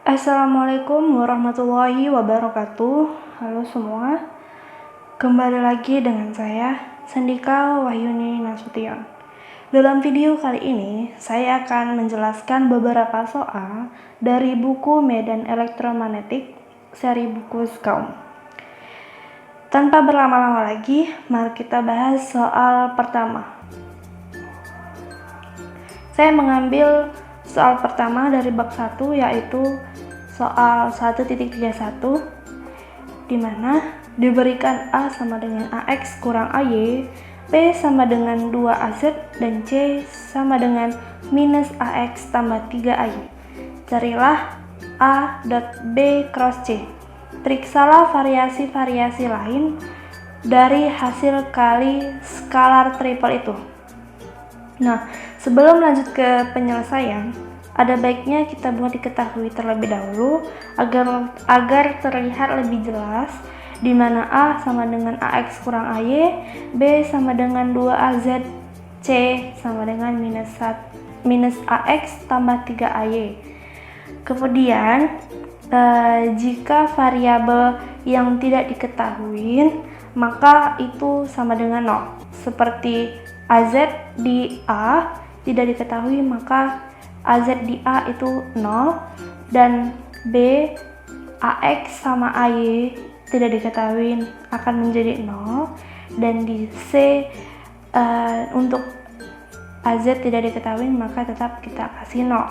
Assalamualaikum warahmatullahi wabarakatuh. Halo semua, kembali lagi dengan saya Sandika Wahyuni Nasution. Dalam video kali ini saya akan menjelaskan beberapa soal dari buku Medan Elektromagnetik seri buku Skaum. Tanpa berlama-lama lagi, mari kita bahas soal pertama. Saya mengambil soal pertama dari bab 1, yaitu soal 1.31, di mana diberikan A sama dengan AX kurang AY, B sama dengan 2AZ, dan C sama dengan minus AX tambah 3AY. Carilah A dot B cross C. Periksalah variasi-variasi lain dari hasil kali skalar triple itu. Nah, sebelum lanjut ke penyelesaian, ada baiknya kita buat diketahui terlebih dahulu agar terlihat lebih jelas, di mana A sama dengan AX kurang AY, B sama dengan 2AZ, C sama dengan minus AX tambah 3AY. Kemudian, jika variabel yang tidak diketahui, maka itu sama dengan 0. Seperti AZ di A tidak diketahui, maka AZ di A itu 0, dan B AX sama AY tidak diketahui akan menjadi 0, dan di C untuk AZ tidak diketahui, maka tetap kita kasih 0.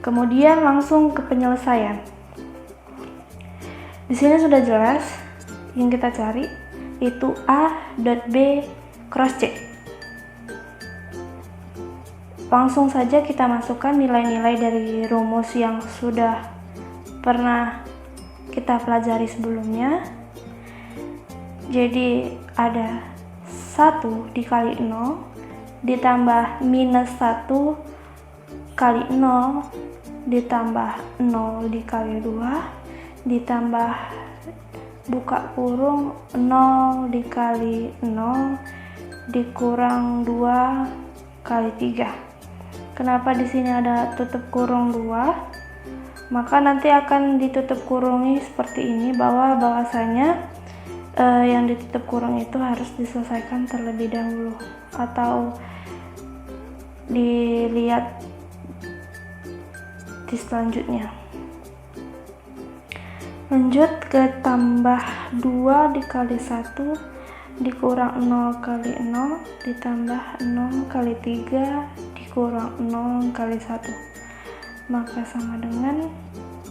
Kemudian langsung ke penyelesaian. Di sini sudah jelas yang kita cari itu A dot B cross C. Langsung saja kita masukkan nilai-nilai dari rumus yang sudah pernah kita pelajari sebelumnya. Jadi ada 1 dikali 0 ditambah minus 1 kali 0 ditambah 0 dikali 2 ditambah buka kurung 0 dikali 0 dikurang 2 kali 3. Kenapa di sini ada tutup kurung 2? Maka nanti akan ditutup kurungi seperti ini, bahwasanya yang ditutup kurung itu harus diselesaikan terlebih dahulu atau dilihat di selanjutnya. Lanjut ke tambah 2 dikali 1 dikurang 0 kali 0 ditambah 0 kali 3 dikurang 0 kali 1, maka sama dengan,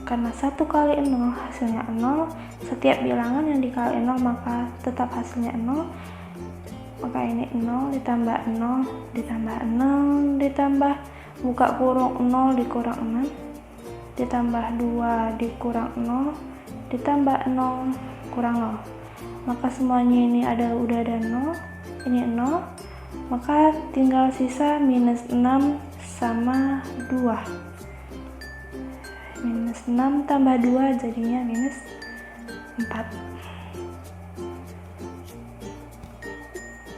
karena 1 kali 0 hasilnya 0, setiap bilangan yang dikali 0 maka tetap hasilnya 0, maka ini 0 ditambah 0 ditambah 0 ditambah buka kurung 0 dikurang 6 ditambah 2 dikurang 0 ditambah 0 kurang 0, maka semuanya ini udah ada 0, ini 0, maka tinggal sisa minus 6 sama 2. Minus 6 tambah 2 jadinya minus 4.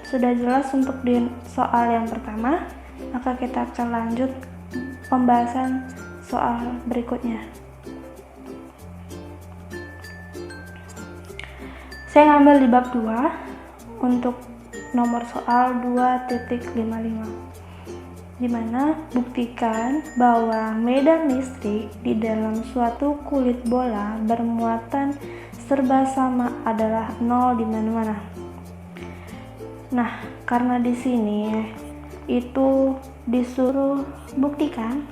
Sudah jelas untuk di soal yang pertama, maka kita akan lanjut pembahasan soal berikutnya. Saya ngambil di bab 2 untuk nomor soal 2.55, di mana buktikan bahwa medan listrik di dalam suatu kulit bola bermuatan serba sama adalah 0 di mana-mana. Nah, karena di sini itu disuruh buktikan,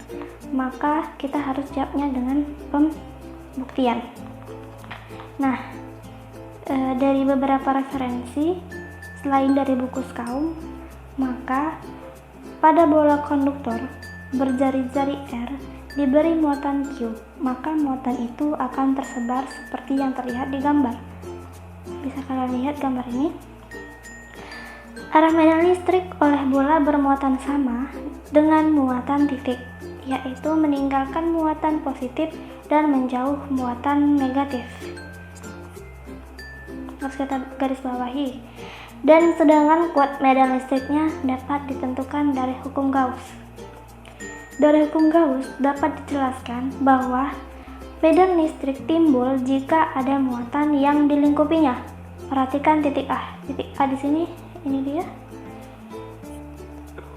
maka kita harus jawabnya dengan pembuktian. Nah, dari beberapa referensi selain dari buku Skaum, maka pada bola konduktor berjari-jari R diberi muatan Q, maka muatan itu akan tersebar seperti yang terlihat di gambar. Bisa kalian lihat gambar ini. Arah medan listrik oleh bola bermuatan sama dengan muatan titik, yaitu meninggalkan muatan positif dan menjauh muatan negatif. Harus kita garis bawahi. Dan sedangkan kuat medan listriknya dapat ditentukan dari hukum Gauss. Dari hukum Gauss dapat dijelaskan bahwa medan listrik timbul jika ada muatan yang dilingkupinya. Perhatikan titik A. Titik A di sini, ini dia.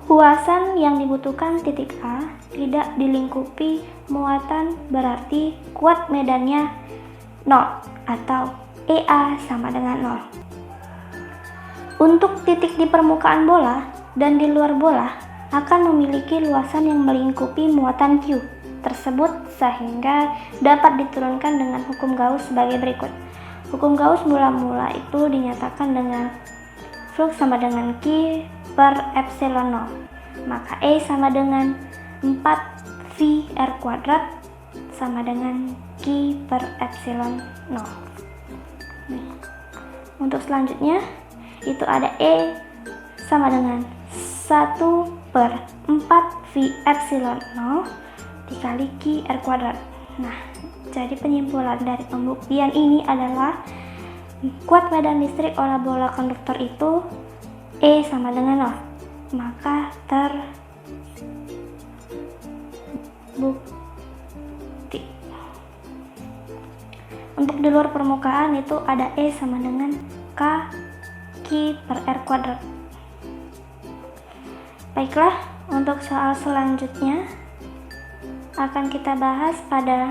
Luasan yang dibutuhkan titik A tidak dilingkupi muatan, berarti kuat medannya 0 atau EA sama dengan 0. Untuk titik di permukaan bola dan di luar bola akan memiliki luasan yang melingkupi muatan Q tersebut sehingga dapat diturunkan dengan hukum Gauss sebagai berikut. Hukum Gauss mula-mula itu dinyatakan dengan flux sama dengan Q per epsilon 0. Maka E sama dengan 4V R kuadrat sama dengan Q per epsilon 0. Nih. Untuk selanjutnya itu ada E sama dengan 1 per 4V epsilon 0 dikali Q R kuadrat. Nah, jadi penyimpulan dari pembuktian ini adalah kuat medan listrik oleh bola konduktor itu E sama dengan 0. Maka terbukti. Untuk di luar permukaan itu ada E sama dengan K Q per R kuadrat. Baiklah, untuk soal selanjutnya akan kita bahas pada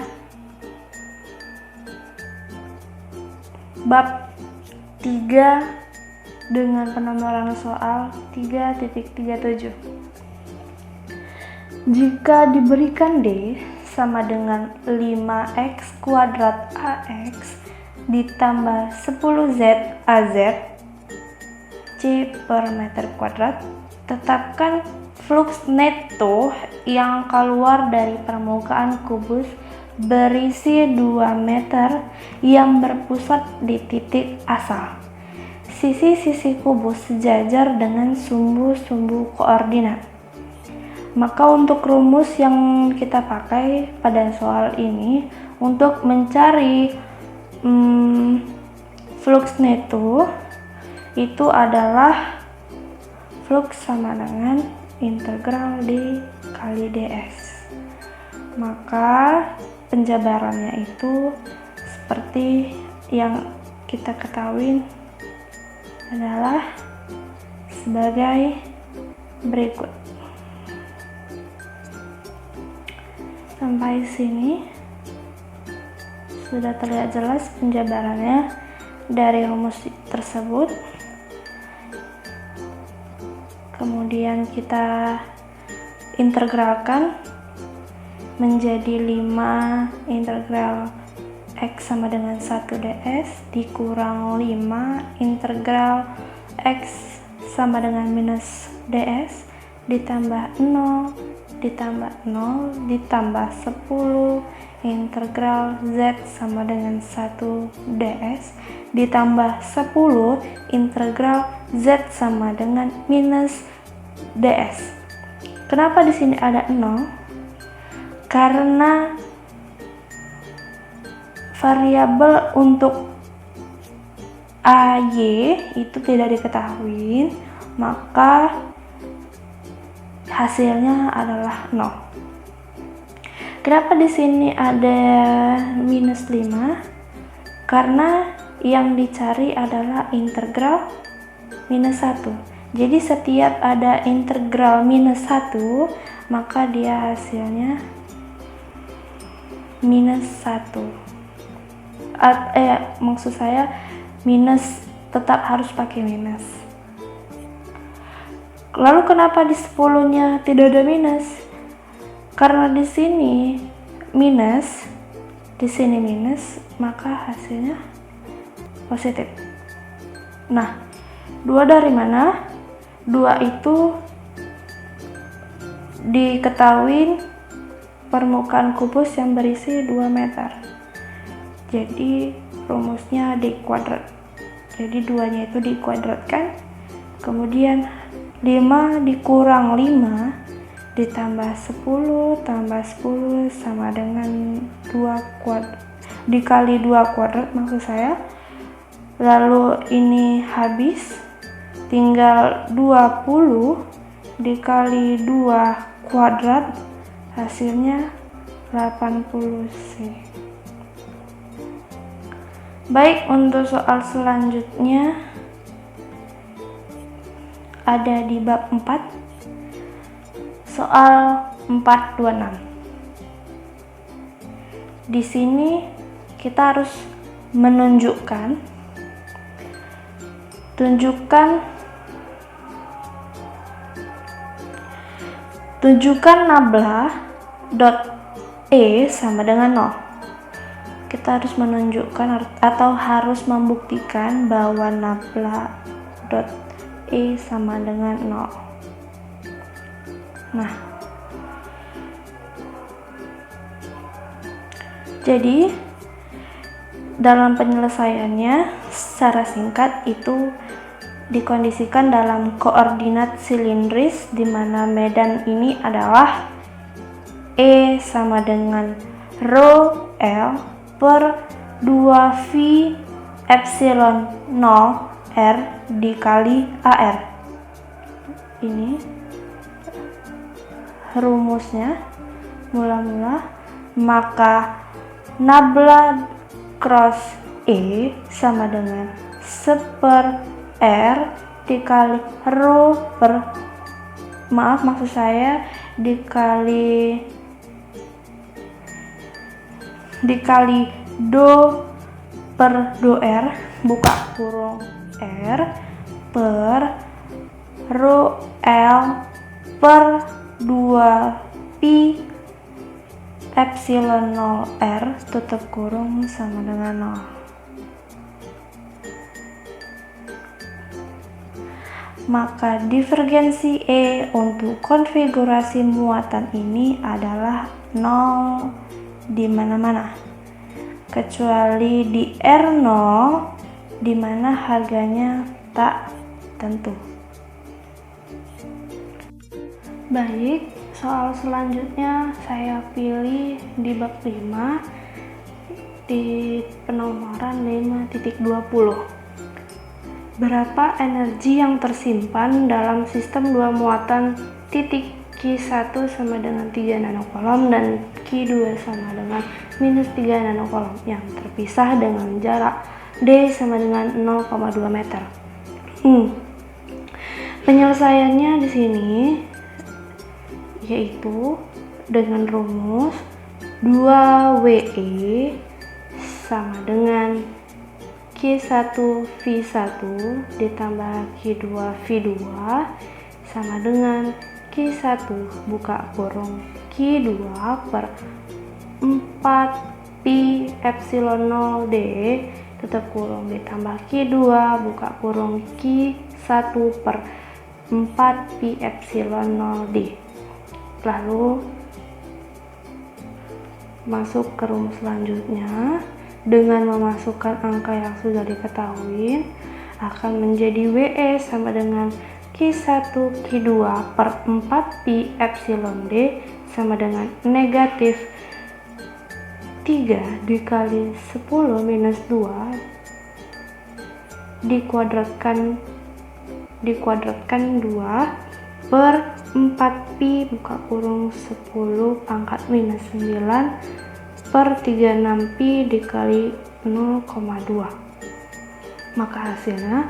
bab 3 dengan penomoran soal 3.37. Jika diberikan D sama dengan 5x kuadrat AX ditambah 10z AZ C per meter kuadrat, tetapkan flux neto yang keluar dari permukaan kubus berisi 2 meter yang berpusat di titik asal. Sisi-sisi kubus sejajar dengan sumbu-sumbu koordinat. Maka untuk rumus yang kita pakai pada soal ini untuk mencari flux neto itu adalah flux sama dengan integral D kali ds. Maka penjabarannya itu seperti yang kita ketahui adalah sebagai berikut. Sampai sini sudah terlihat jelas penjabarannya dari rumus tersebut. Kemudian kita integralkan menjadi 5 integral X sama dengan 1 ds dikurang 5 integral X sama dengan minus ds ditambah 0 ditambah 0 ditambah 10 integral Z sama dengan 1 ds ditambah 10 integral Z sama dengan minus ds. Kenapa di sini ada 0? Karena variabel untuk AY itu tidak diketahui, maka hasilnya adalah 0. Kenapa di sini ada minus 5? Karena yang dicari adalah integral minus 1. Jadi setiap ada integral minus 1, maka dia hasilnya minus 1. Maksud saya minus, tetap harus pakai minus. Lalu kenapa di 10-nya tidak ada minus? Karena di sini minus, di sini minus, maka hasilnya positif. Nah, 2 dari mana? 2 itu diketahui permukaan kubus yang berisi 2 meter. Jadi rumusnya D kuadrat. Jadi 2-nya itu dikuadratkan. Kemudian 5 dikurang 5 ditambah 10 tambah 10 sama dengan 2 kuadrat dikali 2 kuadrat maksud saya. Lalu ini habis, tinggal 20 dikali 2 kuadrat Hasilnya 80C. Baik, untuk soal selanjutnya ada di bab 4, soal 426. Di sini kita harus menunjukkan nabla dot E sama dengan 0. Kita harus menunjukkan atau harus membuktikan bahwa nabla dot E sama dengan 0. Nah, jadi dalam penyelesaiannya secara singkat itu dikondisikan dalam koordinat silindris, di mana medan ini adalah E sama dengan rho L per 2V epsilon 0 R dikali AR. Ini rumusnya mula-mula, maka nabla cross E sama dengan 1/R dikali rho per dikali do per do R buka kurung R per rho L per 2pi epsilon 0 R tutup kurung sama dengan 0. Maka divergensi E untuk konfigurasi muatan ini adalah 0 di mana-mana, kecuali di R0 di mana harganya tak tentu. Baik, soal selanjutnya saya pilih di bab 5 di penomoran 5.20. Berapa energi yang tersimpan dalam sistem dua muatan titik Q1 sama dengan 3 nanocoulomb dan Q2 sama dengan minus 3 nanocoulomb yang terpisah dengan jarak D sama dengan 0,2 meter. Penyelesaiannya di sini yaitu dengan rumus 2WE sama dengan Q1 V1 ditambah Q2 V2 sama dengan Q1 buka kurung Q2 per 4pi epsilon 0 D tutup kurung ditambah Q2 buka kurung Q1 per 4pi epsilon 0 D. Lalu masuk ke rumus selanjutnya. Dengan memasukkan angka yang sudah diketahui akan menjadi WE sama dengan Q1 Q2 per 4pi epsilon D sama dengan negatif 3 dikali 10 minus 2 dikuadratkan 2 per 4pi buka kurung 10 pangkat minus 9 per 36pi dikali 0,2, maka hasilnya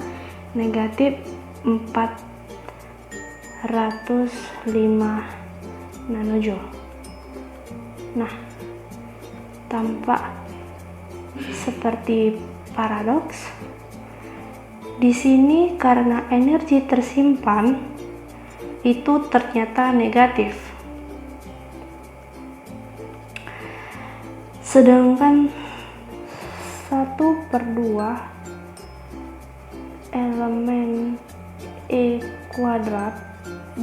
negatif 405 nanojoule. Nah, tampak seperti paradoks. Di sini karena energi tersimpan itu ternyata negatif. Sedangkan 1/2 elemen E kuadrat,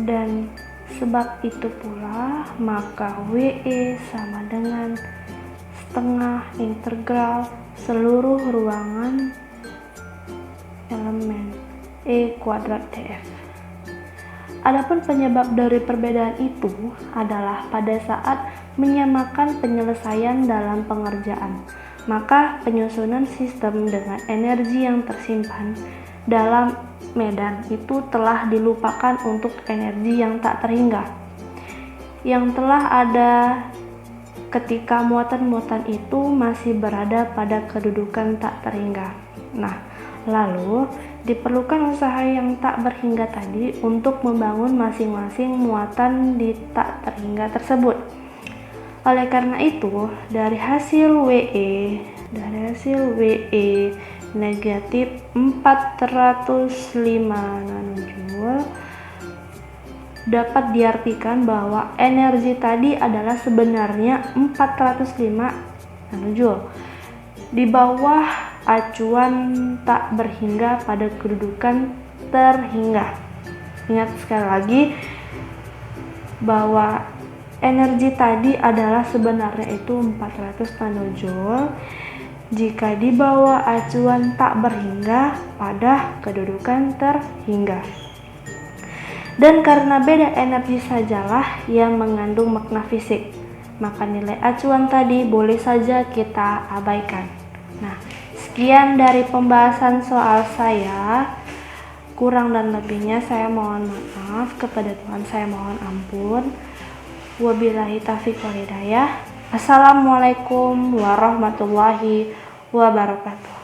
dan sebab itu pula maka WE sama dengan setengah integral seluruh ruangan elemen E kuadrat df. Adapun penyebab dari perbedaan itu adalah pada saat menyamakan penyelesaian dalam pengerjaan, maka penyusunan sistem dengan energi yang tersimpan dalam medan itu telah dilupakan untuk energi yang tak terhingga, yang telah ada ketika muatan-muatan itu masih berada pada kedudukan tak terhingga. Nah, lalu diperlukan usaha yang tak berhingga tadi untuk membangun masing-masing muatan di tak terhingga tersebut. Oleh karena itu, dari hasil WE negatif 405 nanojoule dapat diartikan bahwa energi tadi adalah sebenarnya 405 nanojoule di bawah acuan tak berhingga pada kedudukan terhingga. Ingat sekali lagi bahwa energi tadi adalah sebenarnya itu 400 nanojoule jika di bawah acuan tak berhingga pada kedudukan terhingga. Dan karena beda energi sajalah yang mengandung makna fisik, maka nilai acuan tadi boleh saja kita abaikan. Nah, sekian dari pembahasan soal saya. Kurang dan lebihnya saya mohon maaf, kepada Tuhan saya mohon ampun. Wabillahi taufiq wal hidayah. Assalamualaikum warahmatullahi wabarakatuh.